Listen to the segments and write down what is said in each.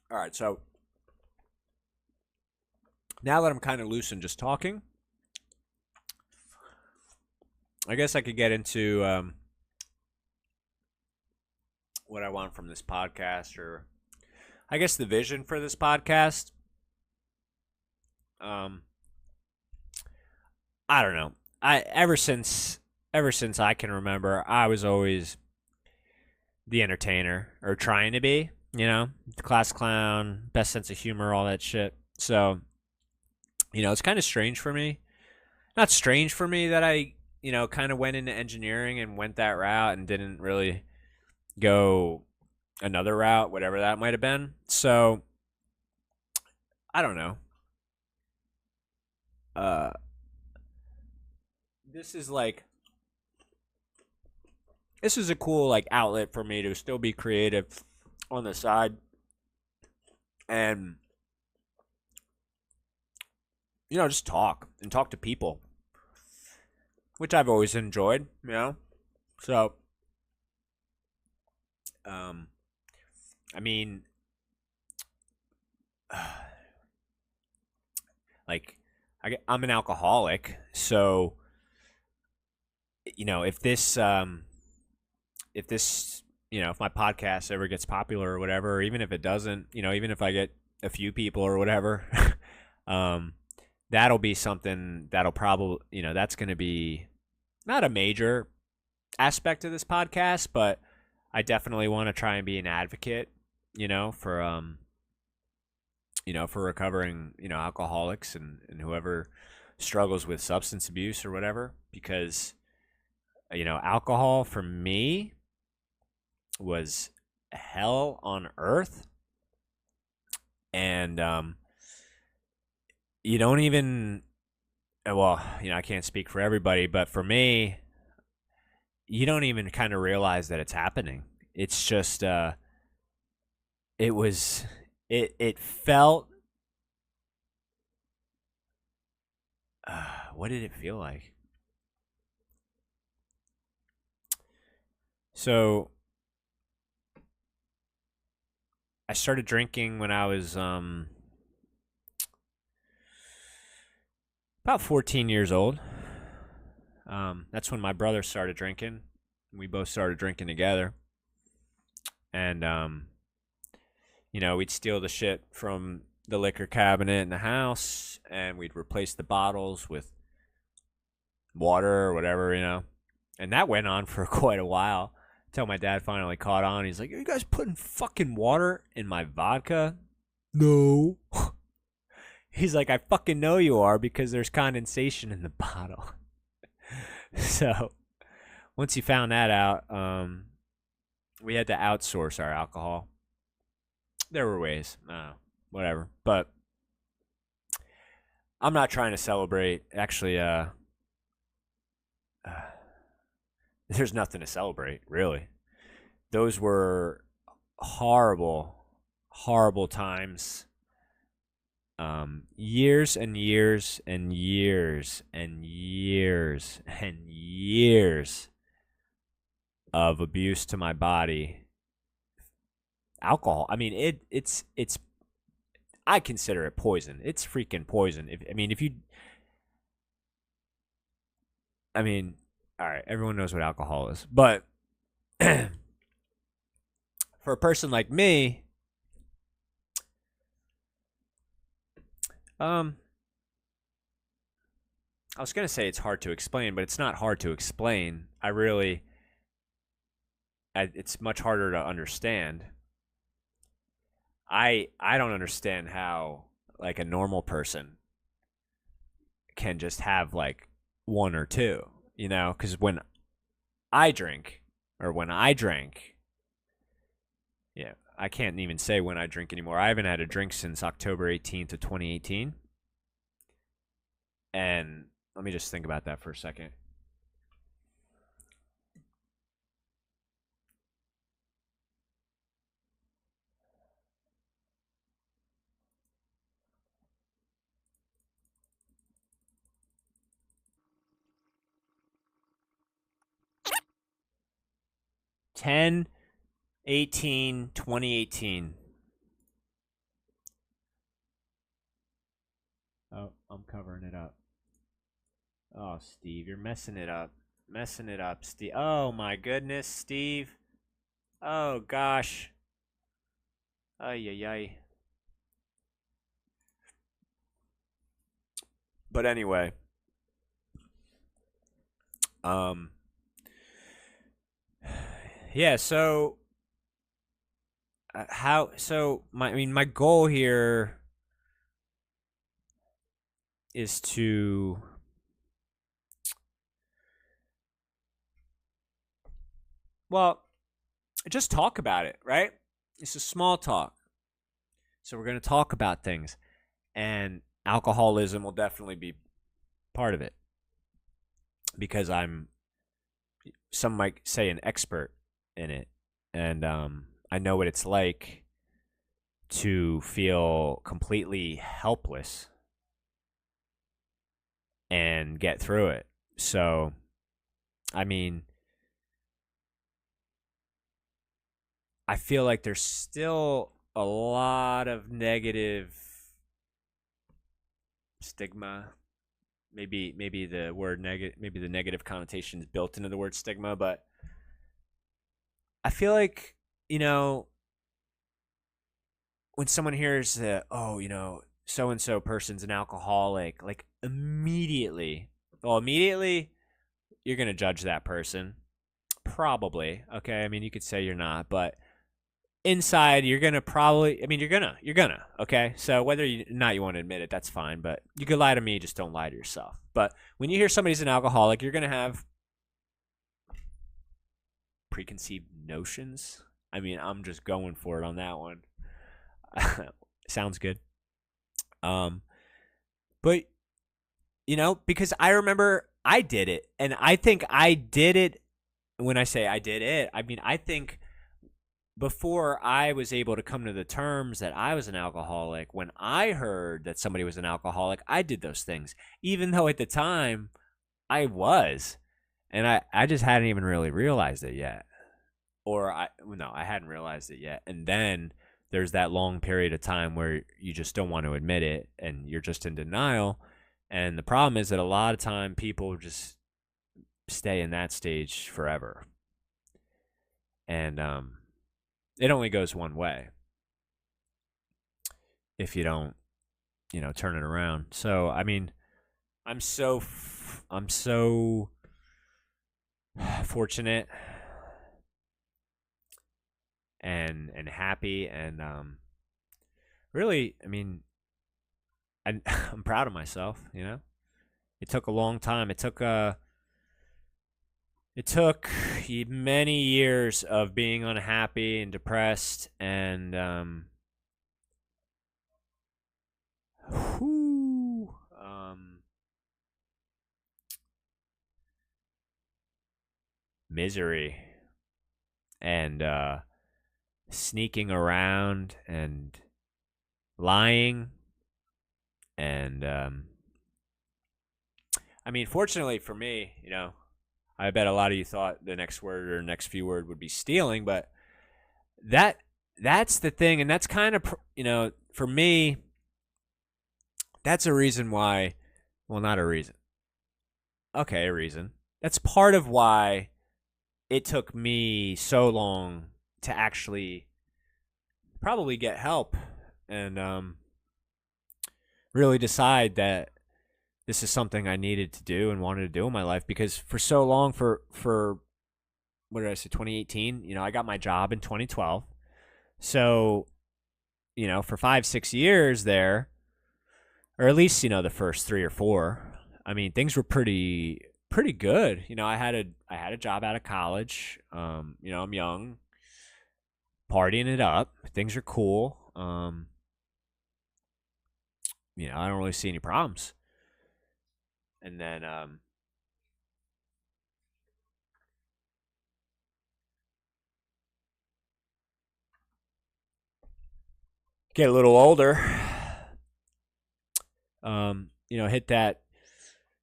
All right, so now that I'm kind of loose and just talking, I guess I could get into what I want from this podcast, or I guess the vision for this podcast. Um, I don't know. I ever since I can remember, I was always the entertainer or trying to be. The class clown, best sense of humor, all that shit. So it's kind of strange for me. Not strange for me that I kind of went into engineering and went that route and didn't really go another route, whatever that might have been. So I don't know. Uh, this is like this is a cool like outlet for me to still be creative on the side and just talk and talk to people, which I've always enjoyed. So um, I mean, like I'm an alcoholic, so if this if my podcast ever gets popular or whatever, or even if it doesn't, even if I get a few people or whatever, um, that'll be something that'll probably that's going to be not a major aspect of this podcast, but I definitely want to try and be an advocate, for for recovering, alcoholics and whoever struggles with substance abuse or whatever, because alcohol for me was hell on earth. And you don't even, well, I can't speak for everybody, but for me, you don't even kind of realize that it's happening. It's just it was it felt what did it feel like? So I started drinking when I was about 14 years old. That's when my brother started drinking. We both started drinking together. And we'd steal the shit from the liquor cabinet in the house, and we'd replace the bottles with water or whatever, And that went on for quite a while until my dad finally caught on. He's like, "Are you guys putting fucking water in my vodka?" No. He's like, "I fucking know you are because there's condensation in the bottle." So once he found that out, we had to outsource our alcohol. There were ways, whatever. But I'm not trying to celebrate. Actually, there's nothing to celebrate, really. Those were horrible, horrible times. Years and years and years and years and years of abuse to my body. Alcohol. I mean, it's. I consider it poison. It's freaking poison. If you. I mean, all right. Everyone knows what alcohol is, but for a person like me, um, I was gonna say it's hard to explain, but it's not hard to explain. It's much harder to understand. I don't understand how like a normal person can just have like one or two, because when I drank, yeah, I can't even say when I drink anymore. I haven't had a drink since October 18th of 2018. And let me just think about that for a second. 10, 18, 2018. I'm covering it up. Oh, Steve, you're messing it up. Messing it up, Steve. Oh my goodness, Steve. Oh gosh. Ay ay ay. But anyway, um, yeah. So how? So my, I mean, my goal here is to, well, just talk about it, right? It's a small talk. So we're going to talk about things, and alcoholism will definitely be part of it because I'm, some might say, an expert in it, and I know what it's like to feel completely helpless and get through it. So, I mean, I feel like there's still a lot of negative stigma. Maybe the word negative, maybe the negative connotation is built into the word stigma, but I feel like, you know, when someone hears that, oh, so and so person's an alcoholic, like immediately you're going to judge that person. Probably. Okay. I mean, you could say you're not, but inside you're going to probably, I mean, you're going to, okay? So whether you not you want to admit it, that's fine, but you could lie to me, just don't lie to yourself. But when you hear somebody's an alcoholic, you're going to have preconceived notions. I mean, I'm just going for it on that one. Sounds good. Um, but because I remember I did it, and I think I did it. When I say I did it, I mean I think before I was able to come to the terms that I was an alcoholic, when I heard that somebody was an alcoholic, I did those things, even though at the time I was, and I just hadn't even really realized it yet, or I hadn't realized it yet, and then there's that long period of time where you just don't want to admit it and you're just in denial. And the problem is that a lot of time people just stay in that stage forever. And it only goes one way if you don't, turn it around. So, I mean, I'm so fortunate and happy, and really, I mean, I'm proud of myself. It took a long time. It took many years of being unhappy and depressed, and whew, misery, and sneaking around and lying, and I mean, fortunately for me, I bet a lot of you thought the next word or next few word would be stealing, but that that's the thing, and that's kind of, for me, that's a reason why. Well, not a reason. Okay, a reason. That's part of why it took me so long to actually probably get help and really decide that this is something I needed to do and wanted to do in my life, because for so long, for what did I say, 2018, I got my job in 2012. So, for 5-6 years there, or at least, the first 3 or 4, I mean, things were pretty good. I had a job out of college. I'm young, partying it up. Things are cool. I don't really see any problems. And then get a little older. Hit that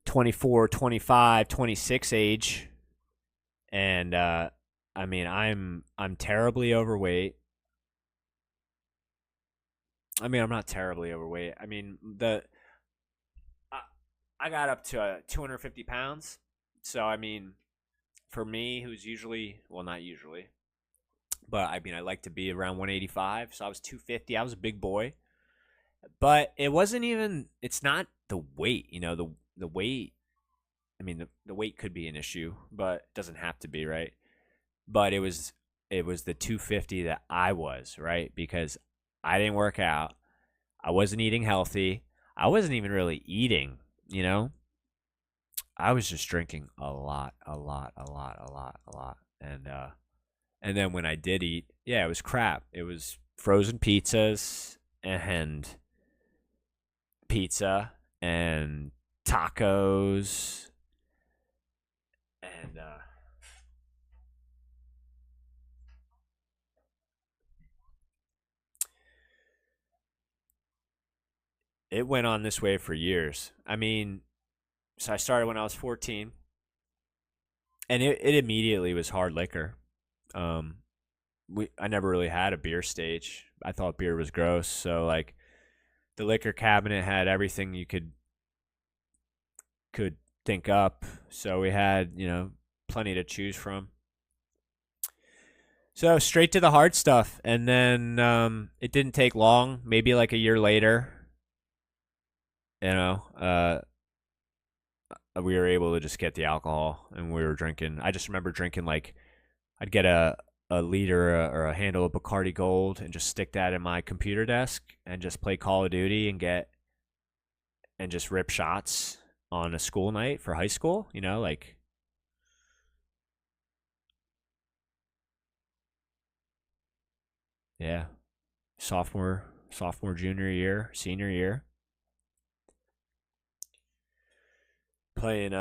24, 25, 26 age, and I mean, I'm terribly overweight. I mean, I'm not terribly overweight. I mean, I got up to 250 pounds. So I mean, for me, who's usually, well, not usually, but I mean, I like to be around 185. So I was 250. I was a big boy, but it wasn't even. It's not the weight. The weight. I mean, the weight could be an issue, but it doesn't have to be, right? But it was the 250 that I was, right? Because I didn't work out. I wasn't eating healthy. I wasn't even really eating, you know? I was just drinking a lot, a lot, a lot, a lot, a lot. And then when I did eat, yeah, it was crap. It was frozen pizzas and pizza and tacos and it went on this way for years. I mean, so I started when I was 14, and it immediately was hard liquor. Um, I never really had a beer stage. I thought beer was gross, so like the liquor cabinet had everything you could think up. So we had plenty to choose from. So straight to the hard stuff, and then it didn't take long. Maybe like a year later, you know, we were able to just get the alcohol, and we were drinking. I just remember drinking like I'd get a liter or a handle of Bacardi Gold and just stick that in my computer desk and just play Call of Duty and just rip shots on a school night for high school. Like yeah, sophomore, junior year, senior year, playing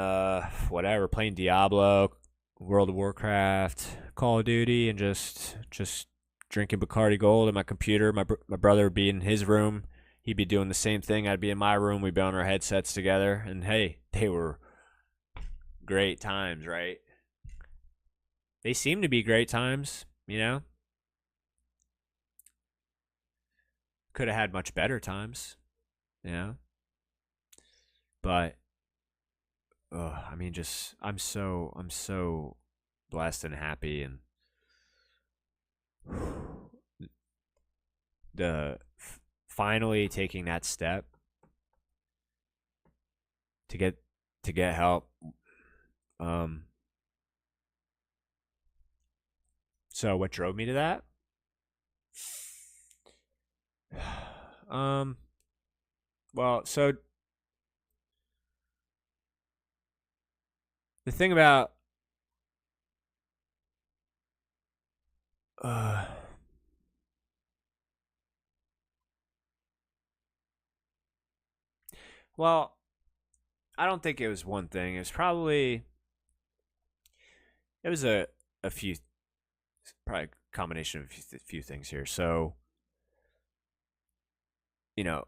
whatever, playing Diablo, World of Warcraft, Call of Duty, and just drinking Bacardi Gold in my computer. My brother would be in his room. He'd be doing the same thing. I'd be in my room. We'd be on our headsets together. And hey, they were great times, right? They seem to be great times. Could have had much better times, you know? But I mean, just I'm so blessed and happy, and the finally taking that step to get help. Um, so what drove me to that? Um, well, so the thing about uh, well, I don't think it was one thing. It was a few, probably a combination of a few things here. So you know,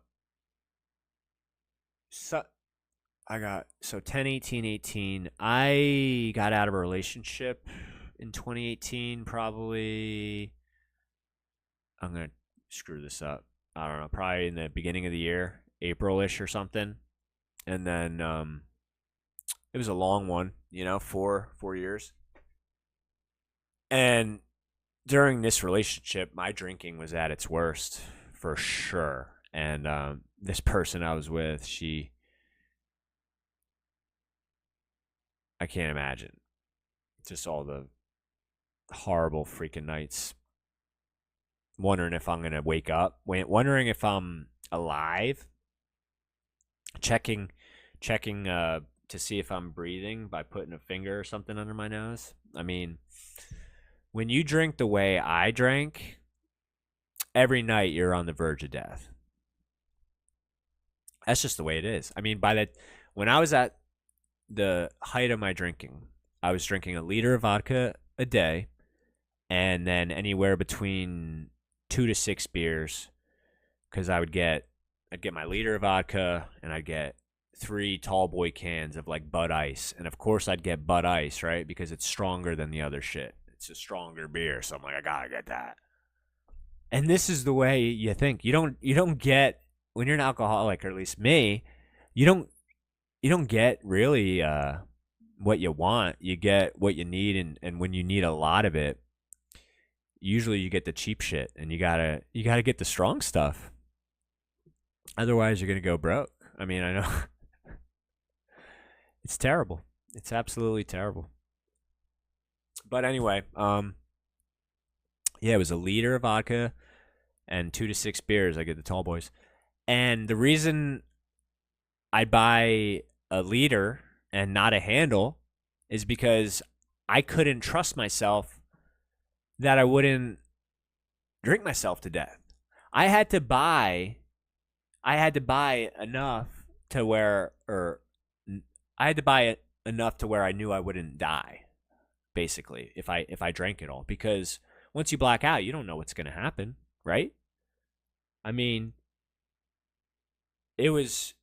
so I got so 10, 18, 18. I got out of a relationship in 2018. Probably I'm gonna screw this up. I don't know. Probably in the beginning of the year, April-ish or something. And then it was a long one. 4 years. And during this relationship, my drinking was at its worst for sure. And this person I was with, I can't imagine just all the horrible freaking nights, wondering if I'm gonna wake up, wondering if I'm alive, checking to see if I'm breathing by putting a finger or something under my nose. I mean, when you drink the way I drank, every night you're on the verge of death. That's just the way it is. I mean, when I was at the height of my drinking, I was drinking a liter of vodka a day, and then anywhere between 2 to 6 beers, because I'd get my liter of vodka, and I'd get 3 tall boy cans of like Bud Ice, and of course I'd get Bud Ice, right, because it's stronger than the other shit. It's a stronger beer, so I'm like, I gotta get that. And this is the way you think. You don't get, when you're an alcoholic, or at least me, you don't you don't get really what you want. You get what you need, and when you need a lot of it, usually you get the cheap shit, and you gotta get the strong stuff. Otherwise, you're gonna go broke. I mean, I know it's terrible. It's absolutely terrible. But anyway, yeah, it was a liter of vodka and 2 to 6 beers. I get the tall boys, and the reason I buy a liter and not a handle is because I couldn't trust myself that I wouldn't drink myself to death. I had to buy I had to buy enough to where or I had to buy it enough to where I knew I wouldn't die basically if I drank it all because once you black out, you don't know what's going to happen, right? I mean, it was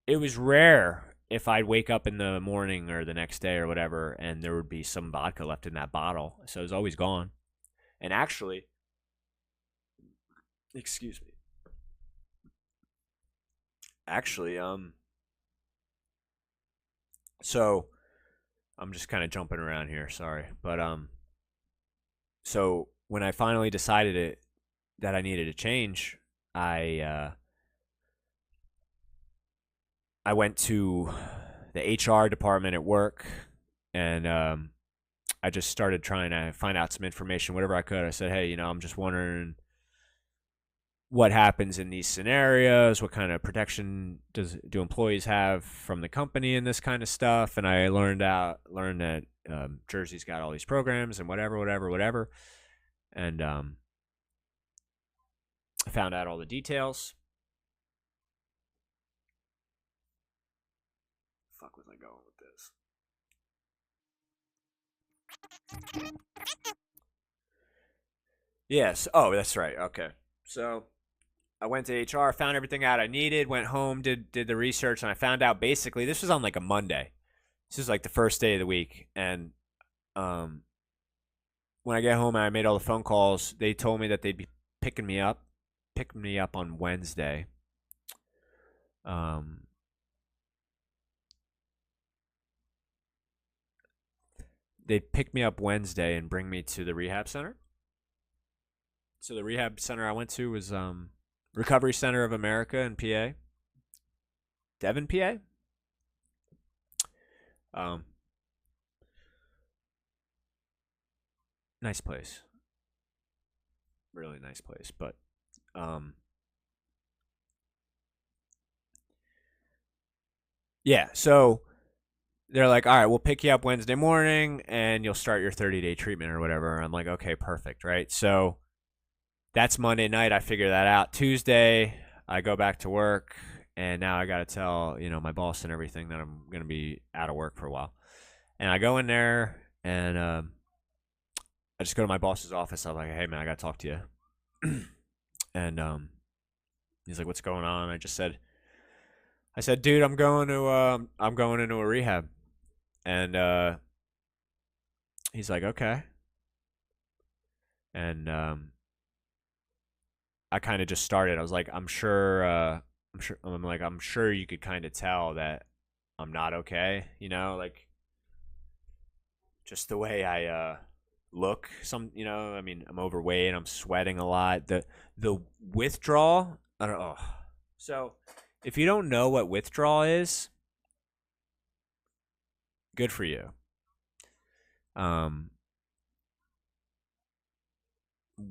it was rare if I'd wake up in the morning or the next day or whatever and there would be some vodka left in that bottle. So it was always gone. And actually, excuse me. Actually, so I'm just kind of jumping around here, sorry. But so when I finally decided it that I needed to change, I went to the HR department at work and I just started trying to find out some information, whatever I could. I said, hey, I'm just wondering what happens in these scenarios, what kind of protection do employees have from the company and this kind of stuff. And I learned that Jersey's got all these programs and whatever. And I found out all the details. Fuck was I going with this? Yes. Oh, that's right. Okay. So I went to HR, found everything out I needed, went home, did the research, and I found out basically this was on like a Monday. This is like the first day of the week, and um, when I get home and I made all the phone calls, they told me that they'd be picking me up on Wednesday. Um, they'd pick me up Wednesday and bring me to the rehab center. So the rehab center I went to was Recovery Center of America in PA, Devon, PA. Um, nice place, really nice place. But um, yeah, so they're like, all right, we'll pick you up Wednesday morning and you'll start your 30-day treatment or whatever. I'm like, okay, perfect, right? So that's Monday night. I figure that out. Tuesday, I go back to work, and now I got to tell my boss and everything that I'm gonna be out of work for a while. And I go in there, and I just go to my boss's office. I'm like, hey man, I got to talk to you. And he's like, what's going on? I said, dude, I'm going into a rehab, and he's like, okay, and I kind of just started. I was like, I'm sure you could kind of tell that I'm not okay, like just the way I look. I mean, I'm overweight, I'm sweating a lot. The withdrawal, I don't know. So, if you don't know what withdrawal is, good for you. Um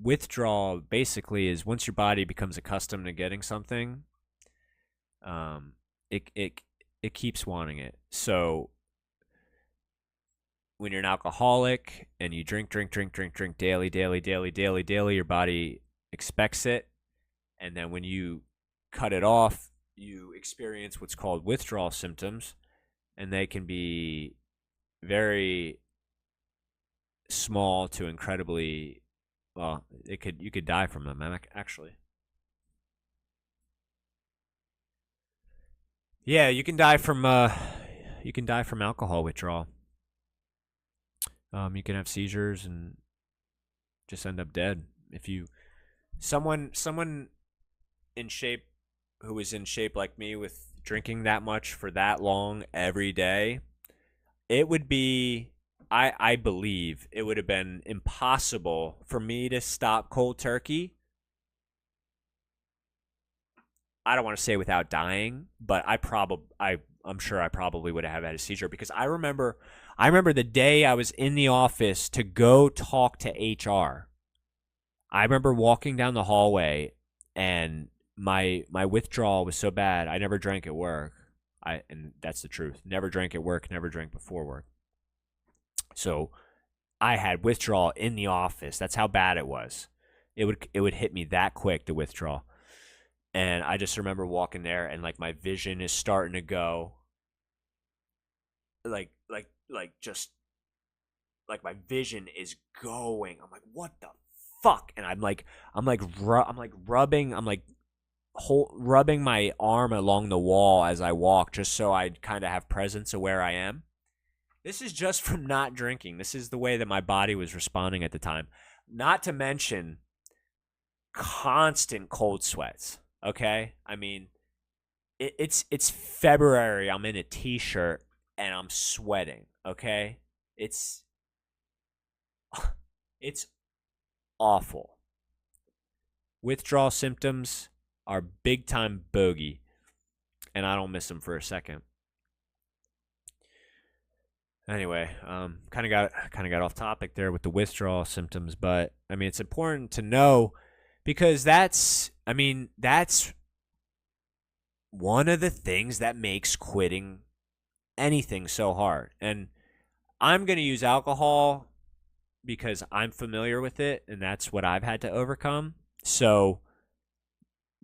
Withdrawal basically is once your body becomes accustomed to getting something, um, it keeps wanting it. So when you're an alcoholic and you drink daily, daily, your body expects it, and then when you cut it off, you experience what's called withdrawal symptoms, and they can be very small to incredibly well. You could die from them actually. Yeah, you can die from alcohol withdrawal. You can have seizures and just end up dead if you someone in shape who was in shape like me with drinking that much for that long every day, it would be I believe it would have been impossible for me to stop cold turkey. I don't want to say without dying, but I'm sure I probably would have had a seizure because I remember the day I was in the office to go talk to HR. I remember walking down the hallway and my withdrawal was so bad. I never drank at work. And that's the truth. Never drank at work, never drank before work. So I had withdrawal in the office. That's how bad it was. It would hit me that quick, the withdrawal. And I just remember walking there and like my vision is starting to go just like my vision is going. I'm like, what the fuck? And I'm like rubbing, rubbing my arm along the wall as I walk, just so I kind of have presence of where I am. This is just from not drinking. This is the way that my body was responding at the time. Not to mention constant cold sweats. Okay, I mean, it's February. I'm in a t-shirt and I'm sweating. Okay, it's it's awful. Withdrawal symptoms are big time bogey, and I don't miss them for a second. Anyway, kind of got off topic there with the withdrawal symptoms, but I mean it's important to know because that's one of the things that makes quitting anything so hard. And I'm going to use alcohol because I'm familiar with it and that's what I've had to overcome. So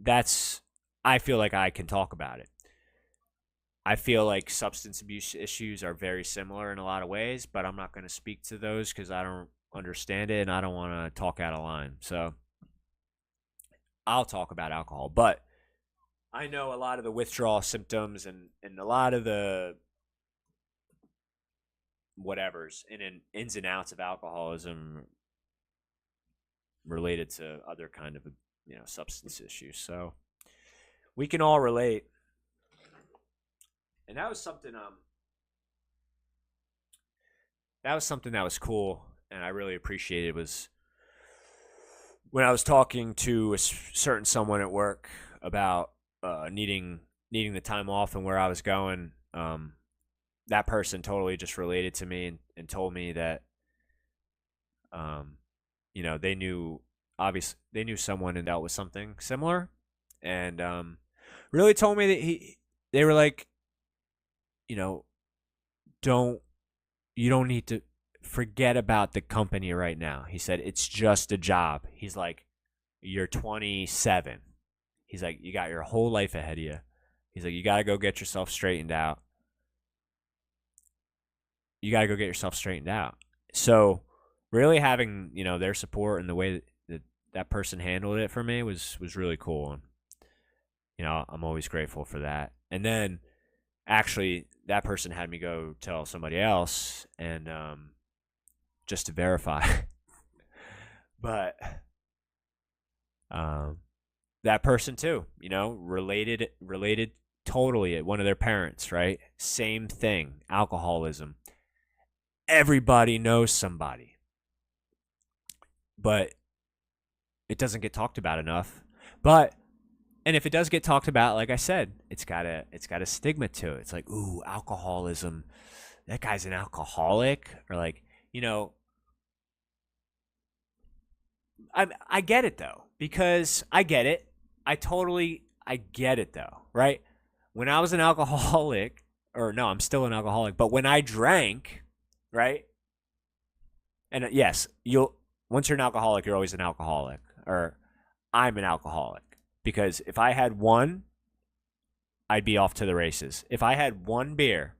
I feel like I can talk about it. I feel like substance abuse issues are very similar in a lot of ways, but I'm not going to speak to those because I don't understand it and I don't want to talk out of line. So I'll talk about alcohol, but I know a lot of the withdrawal symptoms and a lot of the whatevers and ins and outs of alcoholism related to other kind of substance issues. So we can all relate. And that was something that was cool and I really appreciated was when I was talking to a certain someone at work about needing the time off and where I was going. That person totally just related to me and told me that they knew someone and dealt with something similar and really told me that they were like, you don't need to forget about the company right now. He said, it's just a job. He's like, you're 27. He's like, you got your whole life ahead of you. He's like, you got to go get yourself straightened out. So really having, their support and the way that person handled it for me was really cool. And, I'm always grateful for that. And then actually that person had me go tell somebody else and just to verify. But that person too, related totally at one of their parents, right? Same thing, alcoholism. Everybody knows somebody. But it doesn't get talked about enough. And if it does get talked about, like I said, it's got a stigma to it. It's like, ooh, alcoholism. That guy's an alcoholic, or like, I get it though, because I get it. I get it though, right? When I was an alcoholic, or no, I'm still an alcoholic, but when I drank, right? And yes, once you're an alcoholic, you're always an alcoholic, or I'm an alcoholic. Because if I had one, I'd be off to the races. If I had one beer,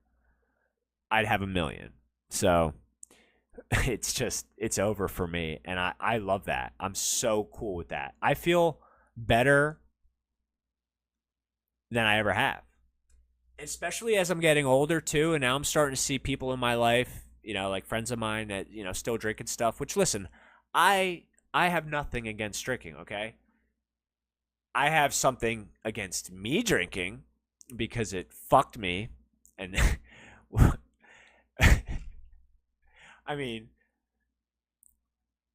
I'd have 1,000,000. So it's over for me. And I love that. I'm so cool with that. I feel better than I ever have. Especially as I'm getting older too. And now I'm starting to see people in my life, like friends of mine that, still drinking stuff, which listen, I have nothing against drinking, okay? I have something against me drinking, because it fucked me. And I mean,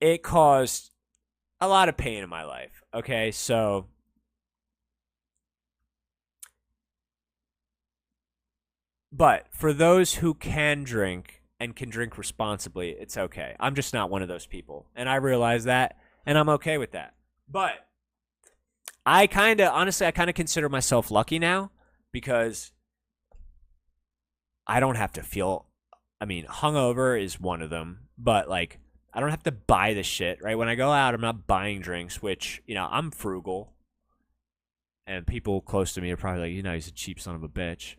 it caused a lot of pain in my life. Okay, so but for those who can drink and can drink responsibly, it's okay. I'm just not one of those people. And I realize that, and I'm okay with that. But honestly, I kind of consider myself lucky now because I don't have to feel, I mean, hungover is one of them, but like, I don't have to buy the shit, right? When I go out, I'm not buying drinks, which, I'm frugal. And people close to me are probably like, he's a cheap son of a bitch.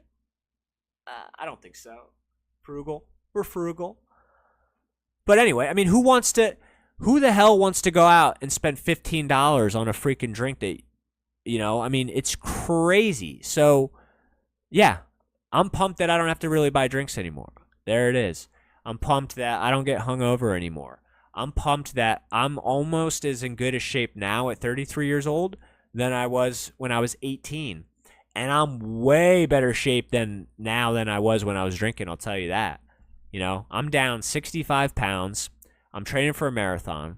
I don't think so. Frugal. We're frugal. But anyway, I mean, who the hell wants to go out and spend $15 on a freaking drink that, I mean, it's crazy. So, yeah, I'm pumped that I don't have to really buy drinks anymore. There it is. I'm pumped that I don't get hungover anymore. I'm pumped that I'm almost as in good a shape now at 33 years old than I was when I was 18. And I'm way better shape than I was when I was drinking, I'll tell you that. I'm down 65 pounds. I'm training for a marathon.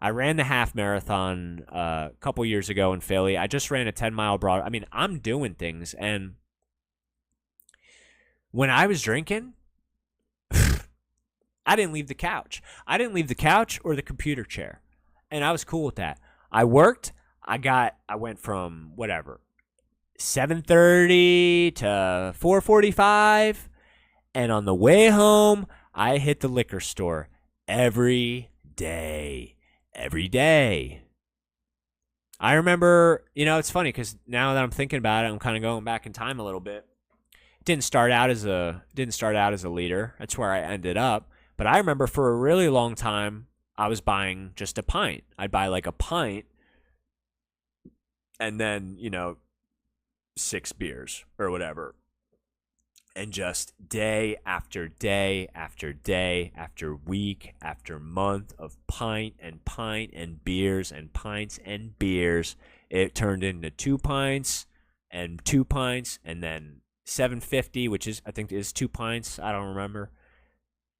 I ran the half marathon a couple years ago in Philly. I just ran a 10-mile broad. I mean, I'm doing things. And when I was drinking, I didn't leave the couch. I didn't leave the couch or the computer chair. And I was cool with that. I worked. I went from whatever, 7:30 to 4:45. And on the way home, I hit the liquor store every day. Every day. I remember, it's funny because now that I'm thinking about it, I'm kind of going back in time a little bit. Didn't start out as a leader. That's where I ended up. But I remember for a really long time, I was buying just a pint. I'd buy like a pint and then, 6 beers or whatever. And just day after day after day after week after month of pint and beers and pints and beers, it turned into 2 pints and 2 pints and then 750, which is I think is 2 pints. I don't remember.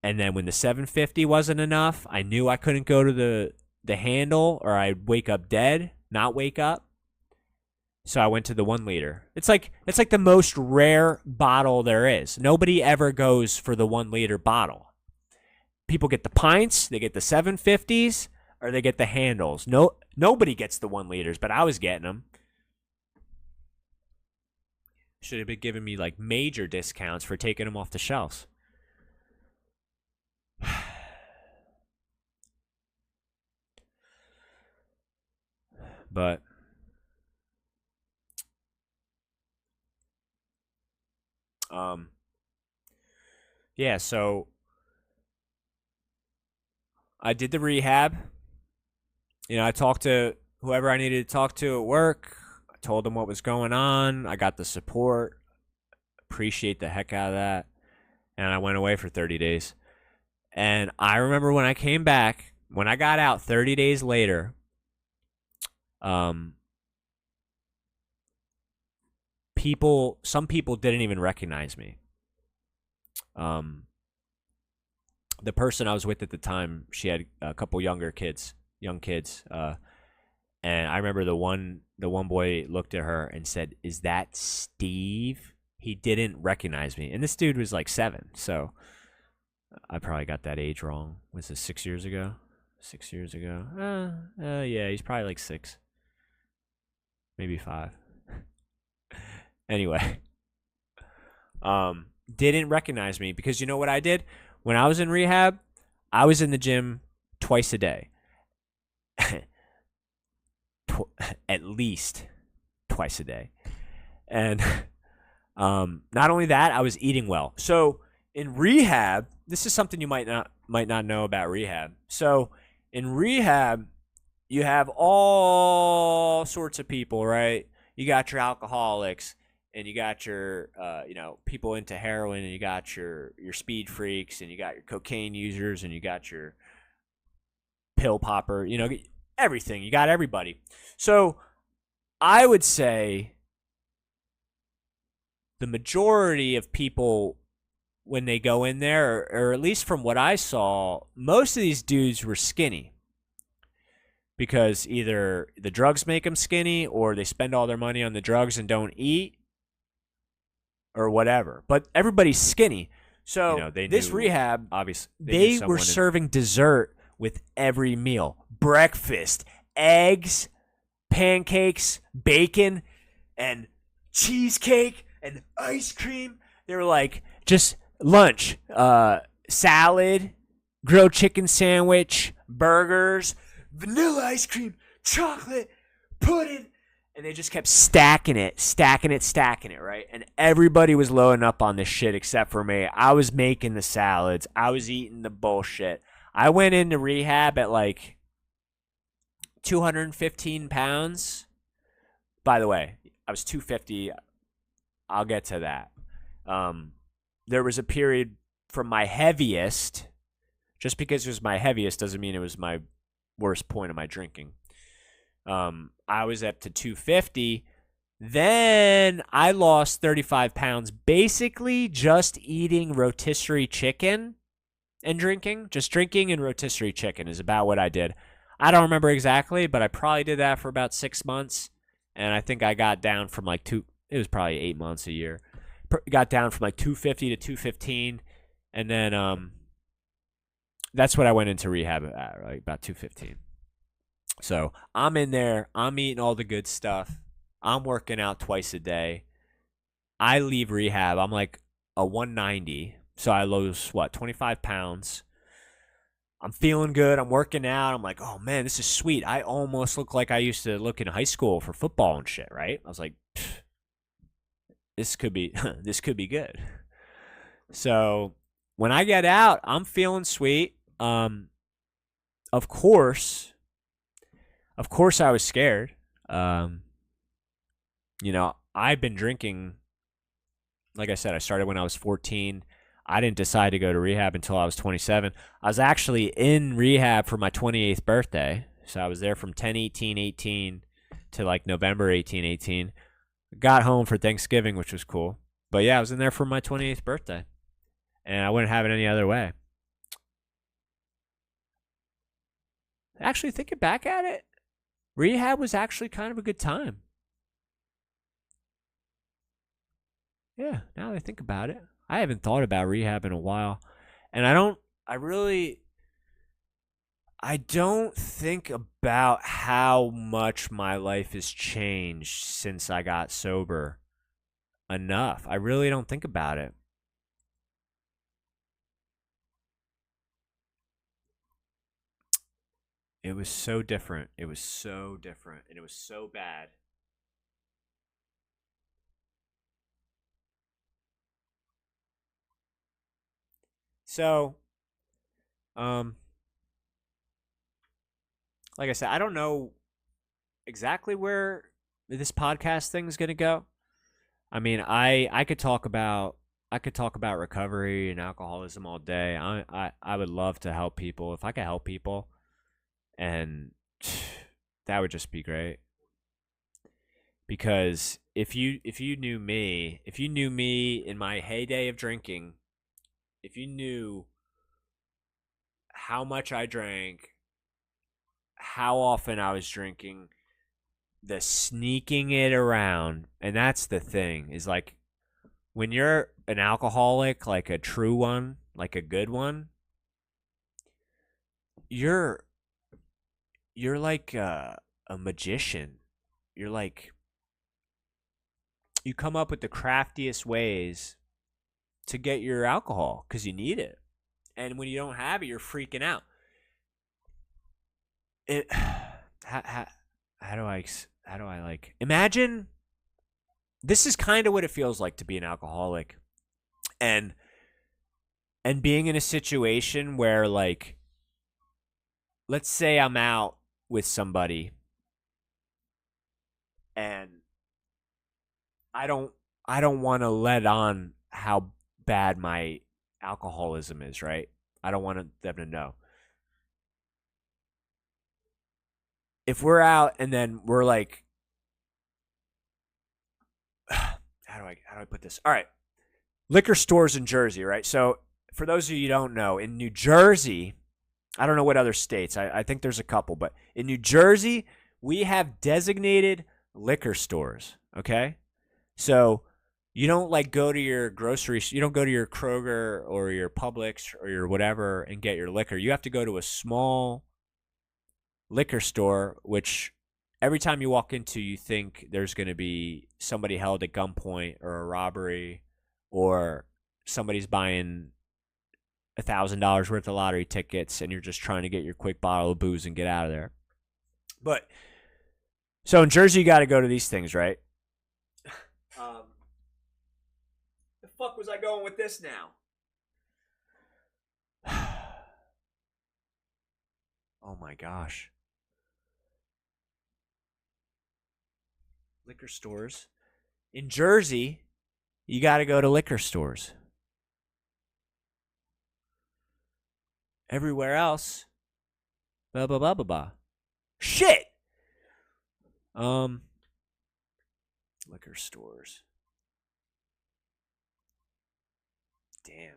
And then when the 750 wasn't enough, I knew I couldn't go to the handle or I'd wake up dead, not wake up. So I went to the 1 liter. It's like the most rare bottle there is. Nobody ever goes for the 1 liter bottle. People get the pints, they get the 750s, or they get the handles. Nobody gets the 1 liters, but I was getting them. Should have been giving me like major discounts for taking them off the shelves. But yeah, so I did the rehab. I talked to whoever I needed to talk to at work. I told them what was going on. I got the support. Appreciate the heck out of that. And I went away for 30 days. And I remember when I came back, when I got out 30 days later, some people didn't even recognize me. The person I was with at the time, she had a couple young kids. And I remember the one boy looked at her and said, "Is that Steve?" He didn't recognize me. And this dude was like 7. So I probably got that age wrong. Was it 6 years ago? 6 years ago. Yeah, he's probably like 6. Maybe 5. Anyway. Didn't recognize me because you know what I did? When I was in rehab, I was in the gym twice a day. At least twice a day. And not only that, I was eating well. So in rehab, this is something you might not know about rehab. So in rehab, you have all sorts of people, right? You got your alcoholics, and you got your people into heroin, and you got your speed freaks, and you got your cocaine users, and you got your pill popper, everything. You got everybody. So I would say the majority of people when they go in there, or at least from what I saw, most of these dudes were skinny because either the drugs make them skinny or they spend all their money on the drugs and don't eat or whatever. But everybody's skinny. So this rehab, obviously, they were serving dessert with every meal. Breakfast, eggs, pancakes, bacon, and cheesecake and ice cream. They were like, just lunch, salad, grilled chicken sandwich, burgers, vanilla ice cream, chocolate, pudding. And they just kept stacking it, right? And everybody was loading up on this shit except for me. I was making the salads. I was eating the bullshit. I went into rehab at like 215 pounds. By the way, I was 250. I'll get to that. There was a period from my heaviest. Just because it was my heaviest doesn't mean it was my worst point of my drinking. I was up to 250. Then I lost 35 pounds basically just eating rotisserie chicken and drinking. Just drinking and rotisserie chicken is about what I did. I don't remember exactly, but I probably did that for about 6 months. And I think I got down from like it was probably 8 months a year. Got down from like 250 to 215. And then that's what I went into rehab at, like about 215. So I'm in there. I'm eating all the good stuff. I'm working out twice a day. I leave rehab. I'm like a 190. So I lose, 25 pounds. I'm feeling good. I'm working out. I'm like, oh, man, this is sweet. I almost look like I used to look in high school for football and shit, right? I was like, this could be good. So when I get out, I'm feeling sweet. Of course, I was scared. I've been drinking. Like I said, I started when I was 14. I didn't decide to go to rehab until I was 27. I was actually in rehab for my 28th birthday. So I was there from 10/18/18 to like November 18/18. Got home for Thanksgiving, which was cool. But yeah, I was in there for my 28th birthday. And I wouldn't have it any other way. Actually, thinking back at it, rehab was actually kind of a good time. Yeah, now that I think about it. I haven't thought about rehab in a while. And I don't think about how much my life has changed since I got sober enough. I really don't think about it. It was so different. And it was so bad. So, like I said, I don't know exactly where this podcast thing is going to go. I mean, I could talk about recovery and alcoholism all day. I would love to help people if I could help people, and that would just be great. Because if you knew me, in my heyday of drinking, if you knew how much I drank, how often I was drinking, the sneaking it around, and that's the thing, is like when you're an alcoholic, like a true one, like a good one, you're like a magician. You're like, you come up with the craftiest ways to get your alcohol because you need it. And when you don't have it, you're freaking out. How do I like imagine this is kind of what it feels like to be an alcoholic and being in a situation where, like, let's say I'm out with somebody and I don't want to let on how bad my alcoholism is, right? I don't want them to know. If we're out and then we're like, how how do I put this? All right, liquor stores in Jersey, right? So for those of you who don't know, in New Jersey, I don't know what other states. I think there's a couple, but in New Jersey, we have designated liquor stores. Okay, so you don't like go to your grocery. You don't go to your Kroger or your Publix or your whatever and get your liquor. You have to go to a small liquor store, which every time you walk into, you think there's going to be somebody held at gunpoint or a robbery, or somebody's buying $1,000 worth of lottery tickets, and you're just trying to get your quick bottle of booze and get out of there. But so in Jersey, you got to go to these things, right? The fuck was I going with this now? Oh my gosh. Liquor stores. In Jersey, you got to go to liquor stores. Everywhere else, blah, blah, blah, blah, blah. Shit! Liquor stores. Damn.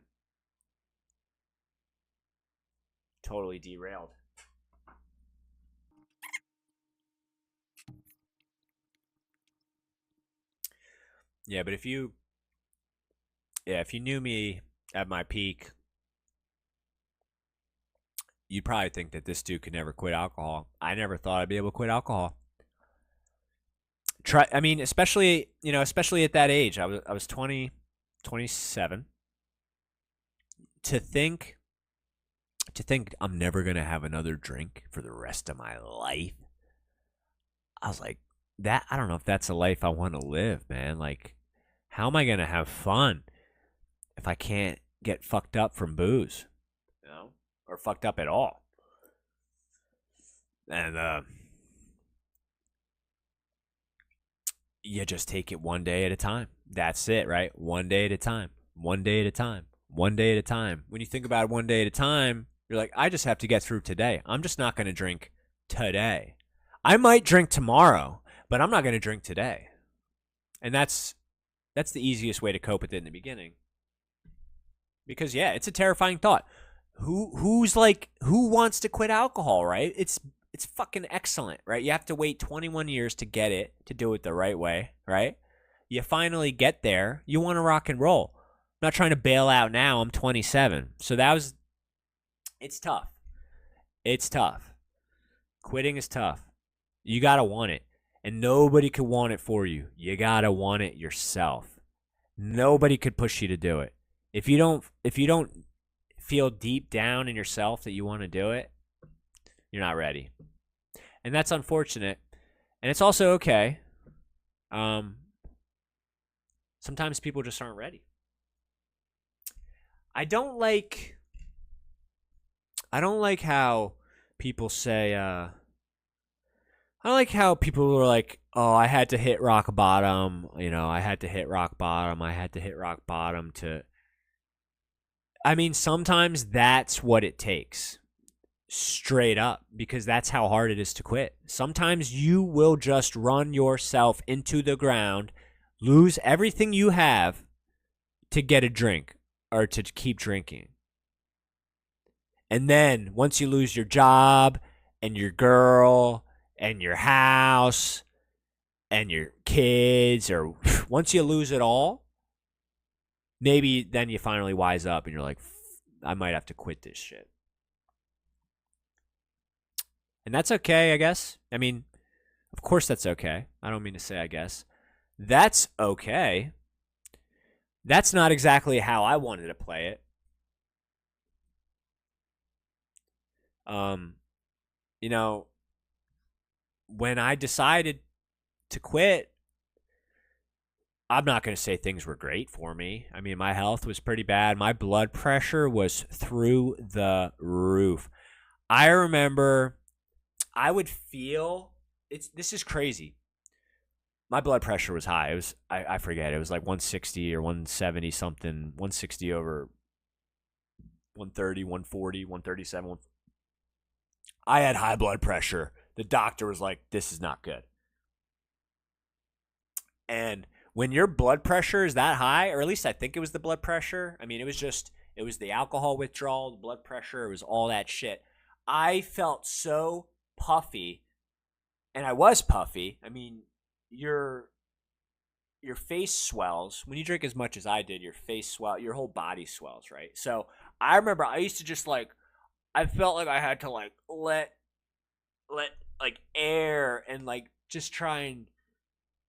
Totally derailed. Yeah, but if you knew me at my peak, you'd probably think that this dude could never quit alcohol. I never thought I'd be able to quit alcohol. Especially at that age. I was 20, 27. To think I'm never going to have another drink for the rest of my life. I was like, that I don't know if that's a life I want to live, man. Like, how am I going to have fun if I can't get fucked up from booze, or fucked up at all? And you just take it one day at a time. That's it, right? One day at a time. One day at a time. One day at a time. When you think about it one day at a time, you're like, I just have to get through today. I'm just not going to drink today. I might drink tomorrow, but I'm not going to drink today. And that's the easiest way to cope with it in the beginning. Because yeah, it's a terrifying thought. Who wants to quit alcohol, right? It's fucking excellent, right? You have to wait 21 years to get it, to do it the right way, right? You finally get there. You want to rock and roll. I'm not trying to bail out now. I'm 27. So it's tough. It's tough. Quitting is tough. You got to want it. And nobody could want it for you. You got to want it yourself. Nobody could push you to do it. If you don't feel deep down in yourself that you want to do it, you're not ready. And that's unfortunate. And it's also okay. Sometimes people just aren't ready. I don't like how people say, I don't like how people are like, oh, I had to hit rock bottom. I had to hit rock bottom. I had to hit rock bottom to. I mean, sometimes that's what it takes. Straight up, because that's how hard it is to quit. Sometimes you will just run yourself into the ground, lose everything you have to get a drink or to keep drinking. And then once you lose your job and your girl and your house and your kids, or once you lose it all, maybe then you finally wise up and you're like, I might have to quit this shit. And that's okay, I guess. I mean, of course that's okay. I don't mean to say I guess. That's okay. That's not exactly how I wanted to play it. When I decided to quit, I'm not going to say things were great for me. I mean, my health was pretty bad. My blood pressure was through the roof. I remember I would feel this is crazy. My blood pressure was high. It was I forget. It was like 160 or 170 something. 160 over 130, 140, 137. I had high blood pressure. The doctor was like, "This is not good." And when your blood pressure is that high, or at least I think it was the blood pressure. I mean, it was the alcohol withdrawal, the blood pressure, it was all that shit. I felt so puffy, and I was puffy. I mean, your your face swells when you drink as much as I did. Your face swell, your whole body swells, right? So I remember I used to just like, I felt like I had to like let like air and like just try and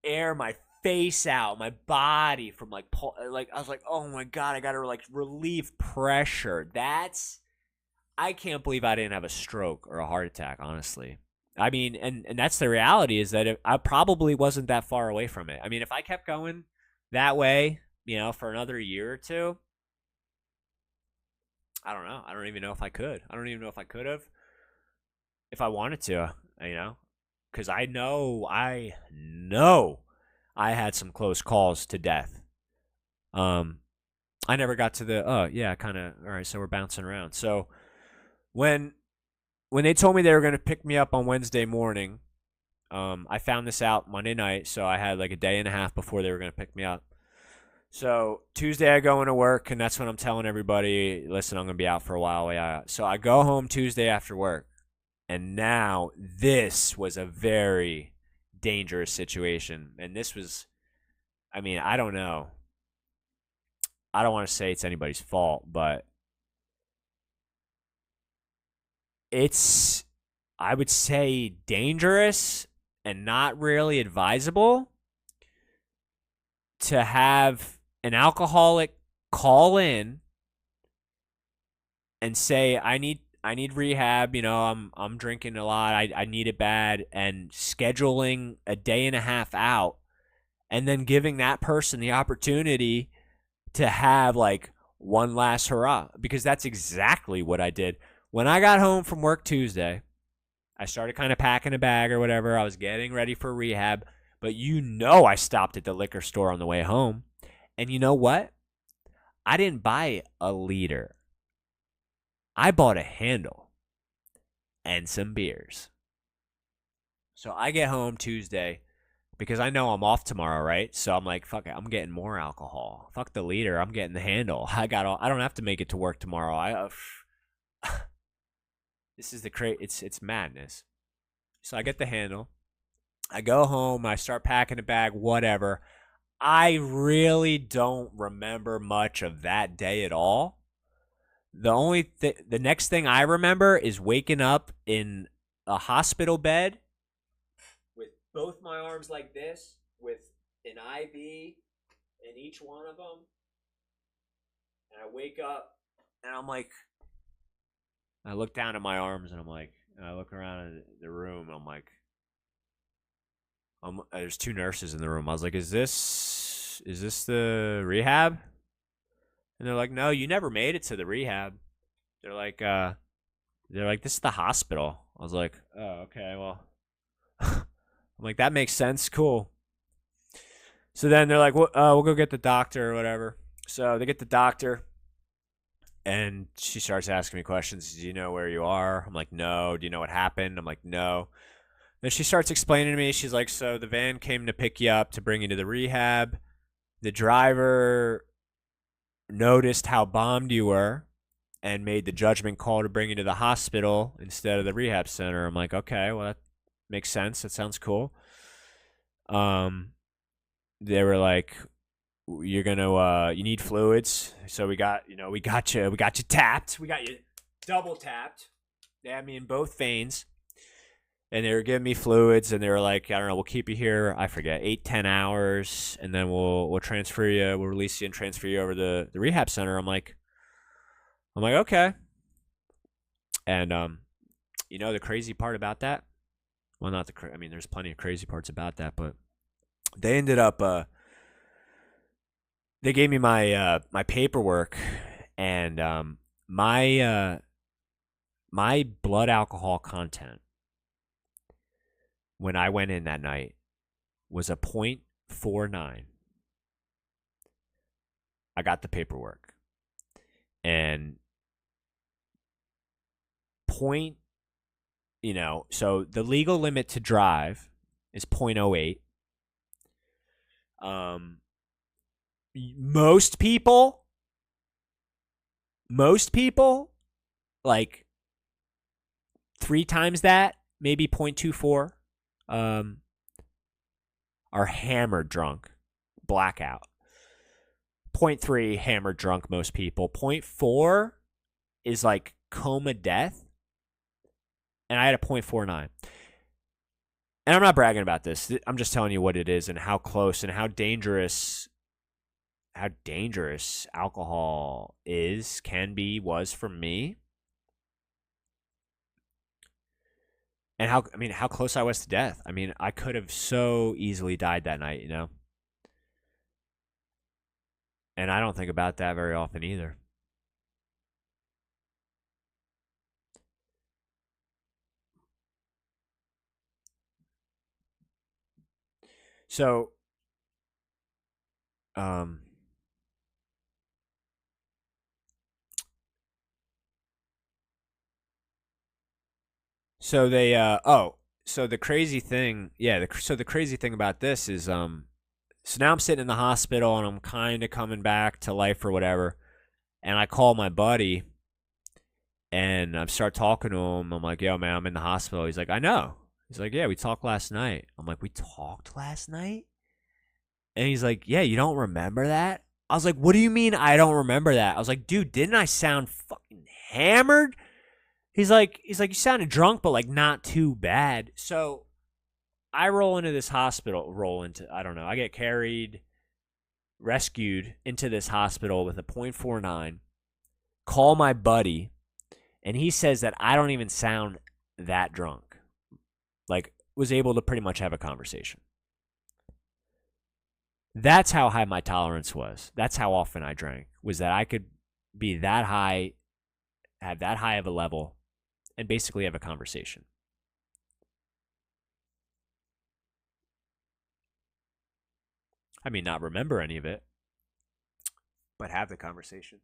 air my face out, my body from like I was like, oh my god, I gotta like relieve pressure. That's I can't believe I didn't have a stroke or a heart attack, honestly. I mean, and that's the reality is that I probably wasn't that far away from it. I mean, if I kept going that way, for another year or two, I don't know. I don't even know if I could. I don't even know if I could have if I wanted to, because I know I had some close calls to death. Um, I never got to the yeah, kind of all right. So we're bouncing around. So when when they told me they were going to pick me up on Wednesday morning, I found this out Monday night, so I had like a day and a half before they were going to pick me up. So Tuesday I go into work, and that's when I'm telling everybody, listen, I'm going to be out for a while. Yeah. So I go home Tuesday after work, and now this was a very dangerous situation. And this was, I mean, I don't know. I don't want to say it's anybody's fault, but it's, I would say, dangerous and not really advisable to have an alcoholic call in and say, I need rehab, I'm drinking a lot, I need it bad, and scheduling a day and a half out, and then giving that person the opportunity to have like one last hurrah, because that's exactly what I did. When I got home from work Tuesday, I started kind of packing a bag or whatever. I was getting ready for rehab, but I stopped at the liquor store on the way home. And you know what? I didn't buy a liter. I bought a handle and some beers. So I get home Tuesday because I know I'm off tomorrow, right? So I'm like, fuck it, I'm getting more alcohol. Fuck the liter, I'm getting the handle. I don't have to make it to work tomorrow. This is it's madness. So I get the handle. I go home, I start packing a bag, whatever. I really don't remember much of that day at all. The next thing I remember is waking up in a hospital bed with both my arms like this, with an IV in each one of them. And I wake up and I'm like, I look down at my arms and I'm like, and I look around at the room and I'm like, there's two nurses in the room. I was like, is this the rehab? And they're like, no, you never made it to the rehab. They're like, this is the hospital. I was like, oh, okay, well, I'm like, that makes sense. Cool. So then they're like, we'll go get the doctor or whatever. So they get the doctor, and she starts asking me questions. Do you know where you are? I'm like, no. Do you know what happened? I'm like, no. Then she starts explaining to me. She's like, so the van came to pick you up to bring you to the rehab. The driver noticed how bombed you were and made the judgment call to bring you to the hospital instead of the rehab center. I'm like, okay, well, that makes sense. That sounds cool. They were like, you're gonna, you need fluids. So we got you tapped. We got you double tapped. They had me in both veins. And they were giving me fluids, and they were like, I don't know, we'll keep you here, I forget, 8-10 hours, and then we'll transfer you, we'll release you and transfer you over to the rehab center. I'm like, okay. And the crazy part about that, well, not I mean, there's plenty of crazy parts about that, but they ended up they gave me my my paperwork, and my my blood alcohol content when I went in that night was a 0.49. I got the paperwork. And so the legal limit to drive is 0.08. Um, most people, like 3 times that, maybe 0.24, are hammered drunk, blackout. 0.3 hammered drunk, most people. 0.4 is like coma death, and I had a 0.49. And I'm not bragging about this. I'm just telling you what it is and how close and how dangerous alcohol can be, was for me. And how close I was to death. I mean, I could have so easily died that night, you know? And I don't think about that very often either. So, um, so they, so the crazy thing, yeah, so the crazy thing about this is, so now I'm sitting in the hospital and I'm kind of coming back to life or whatever. And I call my buddy and I start talking to him. I'm like, yo, man, I'm in the hospital. He's like, I know. He's like, yeah, we talked last night. I'm like, we talked last night? And he's like, yeah, you don't remember that? I was like, what do you mean I don't remember that? I was like, dude, didn't I sound fucking hammered? He's like, you sounded drunk, but like not too bad. So I roll into this hospital, I don't know, I get rescued into this hospital with a 0.49, call my buddy, and he says that I don't even sound that drunk. Like, was able to pretty much have a conversation. That's how high my tolerance was. That's how often I drank, was that I could be that high, have that high of a level, and basically have a conversation. I mean, not remember any of it, but have the conversation.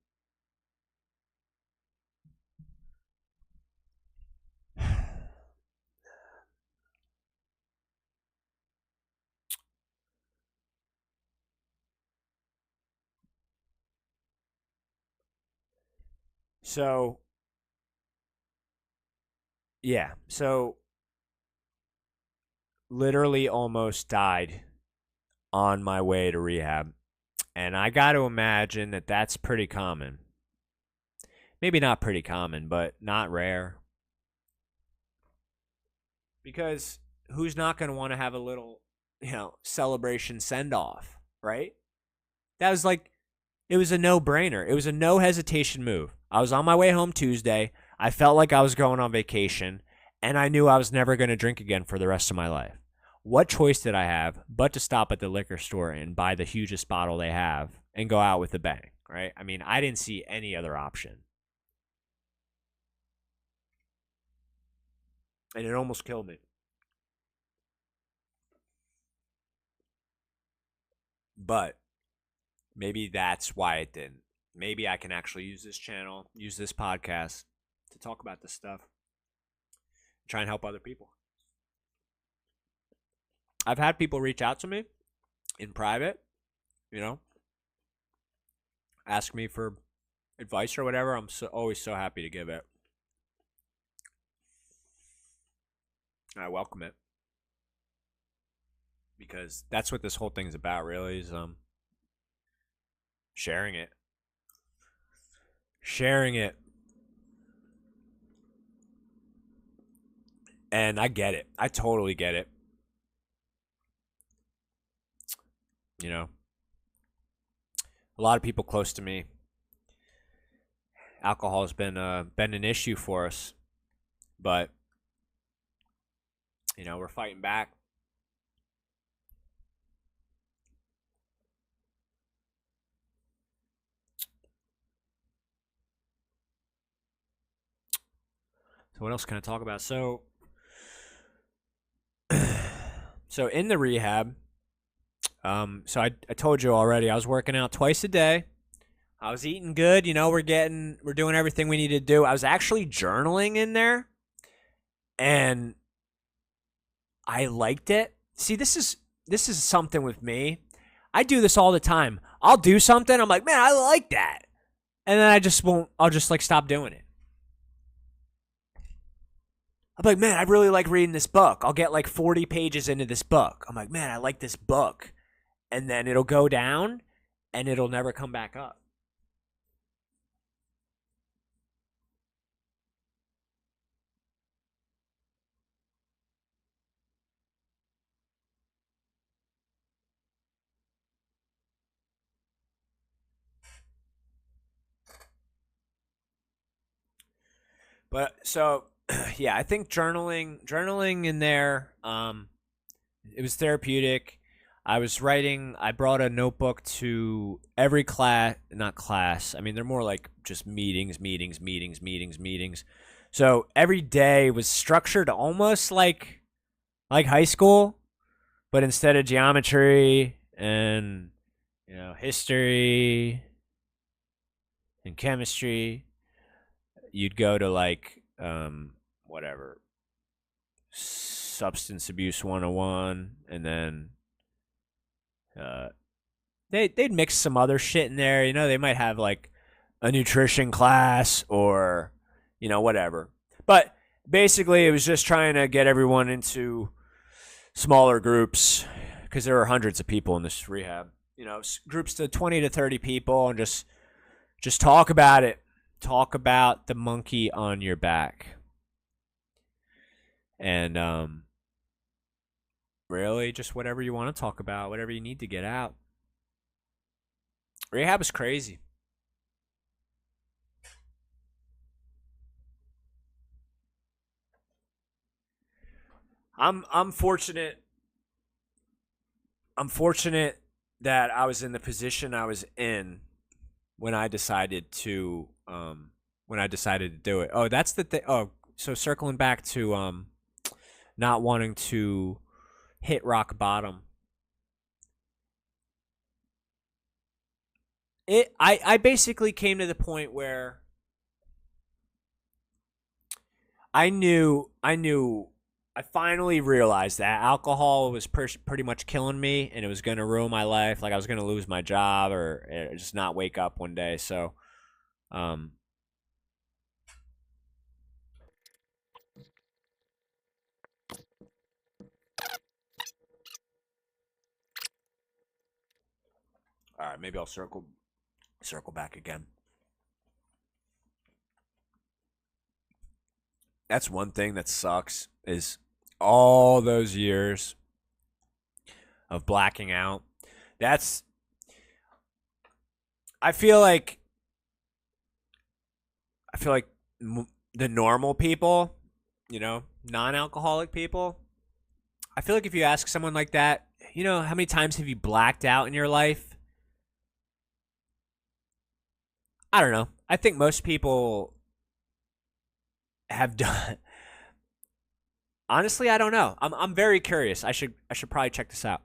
So, yeah. So, literally almost died on my way to rehab. And I got to imagine that that's pretty common. Maybe not pretty common, but not rare. Because who's not going to want to have a little, celebration send off, right? That was like, it was a no brainer. It was a no hesitation move. I was on my way home Tuesday. I felt like I was going on vacation, and I knew I was never going to drink again for the rest of my life. What choice did I have but to stop at the liquor store and buy the hugest bottle they have and go out with a bang, right? I mean, I didn't see any other option. And it almost killed me. But maybe that's why it didn't. Maybe I can actually use this channel, use this podcast to talk about this stuff, try and help other people. I've had people reach out to me in private, ask me for advice or whatever. I'm always so happy to give it. I welcome it because that's what this whole thing's about, really, is sharing it. And I get it. I totally get it. A lot of people close to me, alcohol has been an issue for us, but we're fighting back. So what else can I talk about? So in the rehab, so I told you already, I was working out twice a day. I was eating good. We're doing everything we need to do. I was actually journaling in there, and I liked it. See, this is something with me. I do this all the time. I'll do something. I'm like, man, I like that. And then I just won't, I'll just like stop doing it. I'm like, man, I really like reading this book. I'll get like 40 pages into this book. I'm like, man, I like this book. And then it'll go down and it'll never come back up. But so, yeah, I think journaling in there, it was therapeutic. I was writing. I brought a notebook to every class, not class. I mean, they're more like just meetings. So every day was structured almost like high school, but instead of geometry and history and chemistry, you'd go to like whatever substance abuse 101, and then they'd mix some other shit in there. They might have like a nutrition class or whatever. But basically, it was just trying to get everyone into smaller groups because there were hundreds of people in this rehab. Groups to 20 to 30 people, and just talk about it. Talk about the monkey on your back. And really just whatever you want to talk about, whatever you need to get out. Rehab is crazy. I'm fortunate. I'm fortunate that I was in the position I was in when I decided to do it. Oh, that's the thing. Oh, so circling back to not wanting to hit rock bottom. I basically came to the point where I finally realized that alcohol was pretty much killing me, and it was going to ruin my life. Like I was going to lose my job or just not wake up one day. So, um, all right, maybe I'll circle back again. That's one thing that sucks is all those years of blacking out. That's I feel like the normal people, non-alcoholic people, I feel like if you ask someone like that, how many times have you blacked out in your life? I don't know. I think most people have done. Honestly, I don't know. I'm very curious. I should probably check this out.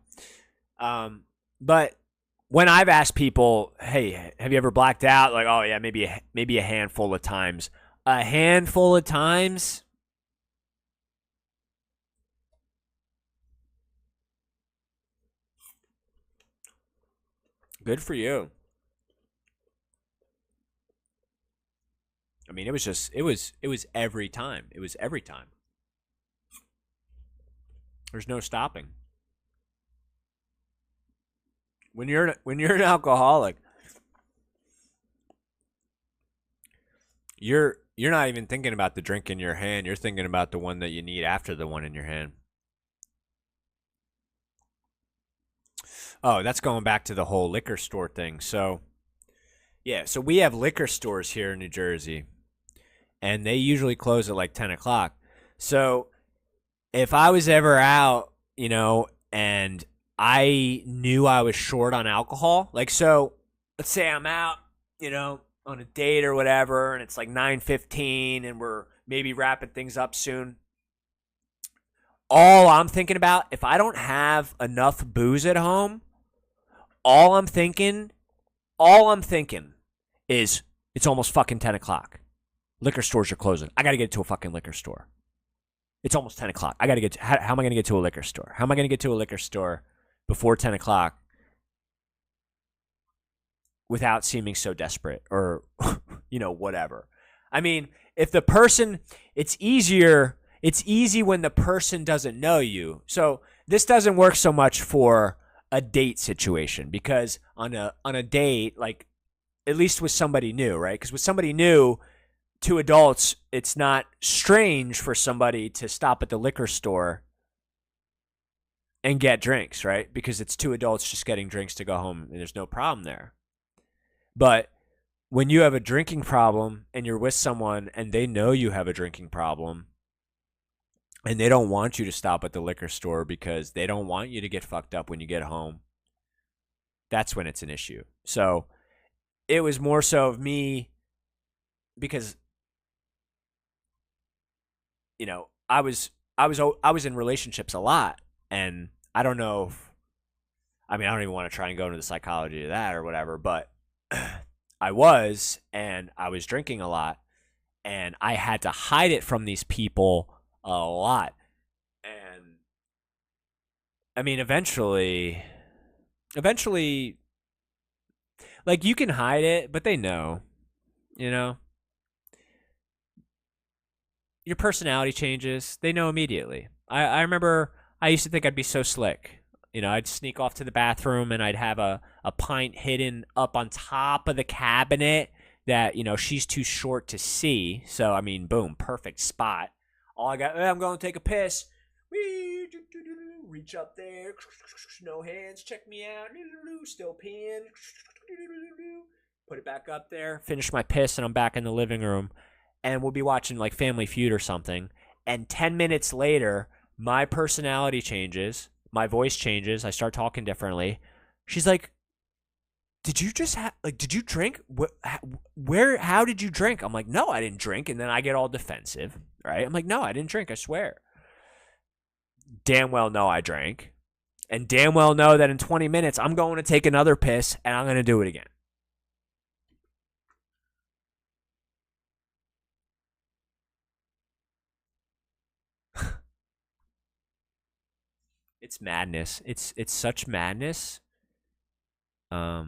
But when I've asked people, "Hey, have you ever blacked out?" Like, "Oh yeah, maybe a handful of times." A handful of times. Good for you. I mean, it was every time. It was every time. There's no stopping. When you're an alcoholic, you're not even thinking about the drink in your hand. You're thinking about the one that you need after the one in your hand. Oh, that's going back to the whole liquor store thing. So, yeah, so we have liquor stores here in New Jersey, and they usually close at like 10 o'clock. So, if I was ever out, and I knew I was short on alcohol, like, so let's say I'm out, on a date or whatever, and it's like 9:15 and we're maybe wrapping things up soon. All I'm thinking about, if I don't have enough booze at home, all I'm thinking is it's almost fucking 10 o'clock. Liquor stores are closing. I got to get to a fucking liquor store. It's almost 10 o'clock. How am I going to get to a liquor store? How am I going to get to a liquor store before 10 o'clock without seeming so desperate or whatever. I mean, if the person, it's easy when the person doesn't know you. So this doesn't work so much for a date situation, because on a date, like, at least with somebody new, right? Because with somebody new, two adults, it's not strange for somebody to stop at the liquor store and get drinks, right? Because it's two adults just getting drinks to go home, and there's no problem there. But when you have a drinking problem and you're with someone and they know you have a drinking problem and they don't want you to stop at the liquor store because they don't want you to get fucked up when you get home, that's when it's an issue. So it was more so of me, because I was in relationships a lot, and I don't know if, I don't even want to try and go into the psychology of that or whatever, but I was drinking a lot, and I had to hide it from these people a lot. And eventually, like, you can hide it, but they know, your personality changes. They know immediately. I remember I used to think I'd be so slick. I'd sneak off to the bathroom and I'd have a pint hidden up on top of the cabinet that, she's too short to see. So, boom, perfect spot. I'm going to take a piss. Reach up there. No hands. Check me out. Still peeing. Put it back up there. Finish my piss, and I'm back in the living room. And we'll be watching like Family Feud or something. And 10 minutes later, my personality changes. My voice changes. I start talking differently. She's like, did you drink? How did you drink? I'm like, no, I didn't drink. And then I get all defensive, right? I'm like, no, I didn't drink. I swear. Damn well know I drank. And damn well know that in 20 minutes, I'm going to take another piss and I'm going to do it again. It's madness. It's such madness. Oh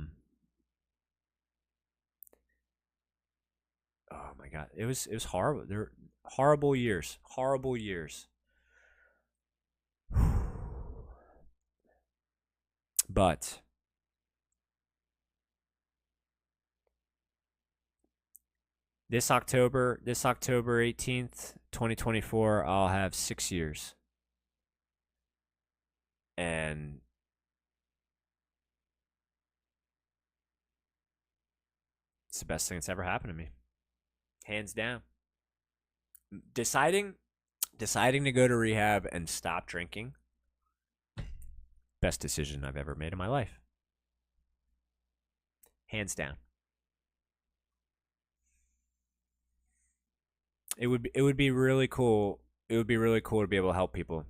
my god, it was horrible. They're horrible years. Horrible years. But this October 18th, 2024, I'll have 6 years. And it's the best thing that's ever happened to me. Hands down. Deciding to go to rehab and stop drinking, best decision I've ever made in my life. Hands down. It would be really cool. It would be really cool to be able to help people,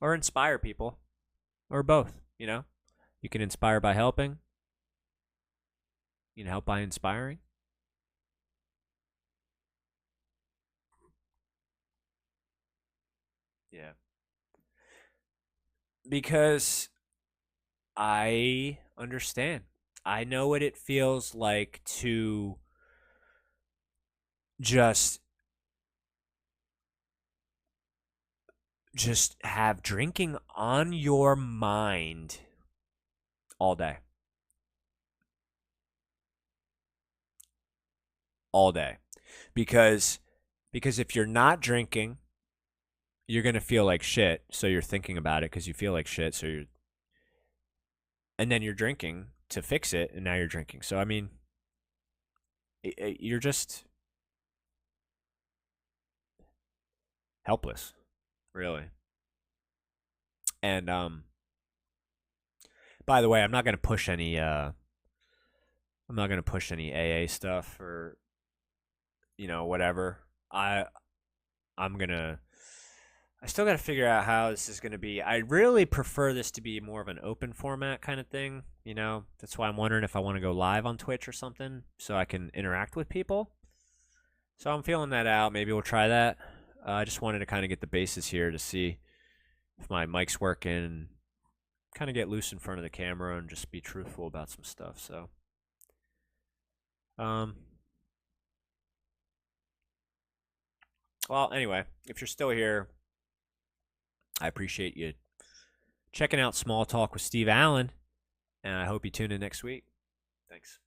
or inspire people, or both. You can inspire by helping. You can help by inspiring. Yeah. Because I understand. I know what it feels like to just have drinking on your mind all day. All day. Because if you're not drinking, you're going to feel like shit, so you're thinking about it because you feel like shit, and then you're drinking to fix it, and now you're drinking. So you're just helpless, really. And by the way, I'm not going to push any AA stuff or whatever. I still got to figure out how this is going to be. I really prefer this to be more of an open format kind of thing. That's why I'm wondering if I want to go live on Twitch or something so I can interact with people. So I'm feeling that out. Maybe we'll try that. I just wanted to kind of get the basis here to see if my mic's working, kind of get loose in front of the camera and just be truthful about some stuff. So, well, anyway, if you're still here, I appreciate you checking out Small Talk with Steve Allen, and I hope you tune in next week. Thanks.